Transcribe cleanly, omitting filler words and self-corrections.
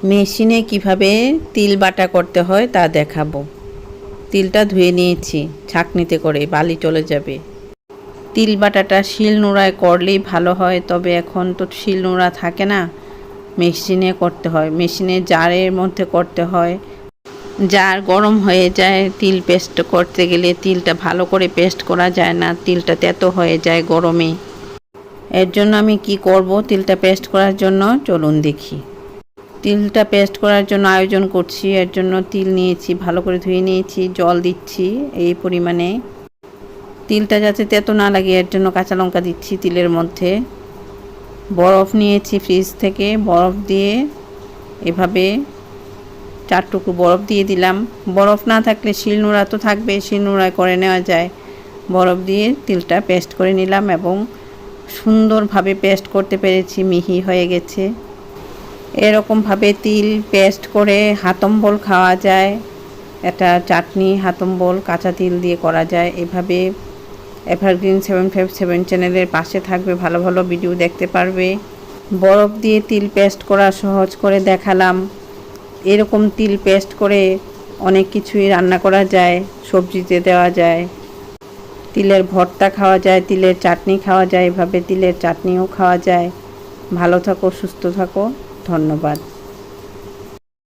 মেশিনে কিভাবে তিল বাটা করতে হয় তা দেখাবো। তিলটা ধুয়ে নিয়েছি ছাঁকনিতে করে, বালি চলে যাবে। তিল বাটাটা শিলনোড়ায় করলেই ভালো হয়, তবে এখন তো শিলনোড়া থাকে না, মেশিনে করতে হয়। মেশিনে জারের মধ্যে করতে হয়। জার গরম হয়ে যায়, তিল পেস্ট করতে গেলে তিলটা ভালো করে পেস্ট করা যায় না, তিলটা তেতো হয়ে যায় গরমে। এর জন্য আমি কি করব, তিলটা পেস্ট করার জন্য চলুন দেখি। তিলটা পেস্ট করার জন্য আয়োজন করছি। এর জন্য তিল নিয়েছি, ভালো করে ধুয়ে নিয়েছি, জল দিচ্ছি এই পরিমাণে। তিলটা যাতে তেতো না লাগে এর জন্য কাঁচা লঙ্কা দিচ্ছি তিলের মধ্যে। বরফ নিয়েছি ফ্রিজ থেকে, বরফ দিয়ে এভাবে 4 টুকরো বরফ দিয়ে দিলাম। বরফ না থাকলে শিলনোড়া তো থাকবে, শিলনোড়ায় করে নেওয়া যায়। বরফ দিয়ে তিলটা পেস্ট করে নিলাম এবং সুন্দরভাবে পেস্ট করতে পেরেছি, মিহি হয়ে গেছে। এরকমভাবে তিল পেস্ট করে হাতম্বল খাওয়া যায়। এটা চাটনি হাতম্বল কাঁচা তিল দিয়ে করা যায়। এভাবে এভারগ্রিন 757 চ্যানেলের পাশে থাকবে, ভালো ভালো ভিডিও দেখতে পারবে। বরফ দিয়ে তিল পেস্ট করা সহজ করে দেখালাম। এরকম তিল পেস্ট করে অনেক কিছুই রান্না করা যায়, সবজিতে দেওয়া যায়, তিলের ভর্তা খাওয়া যায়, তিলের চাটনি খাওয়া যায়, এভাবে তিলের চাটনিও খাওয়া যায়। ভালো থাকো, সুস্থ থাকো, ধন্যবাদ।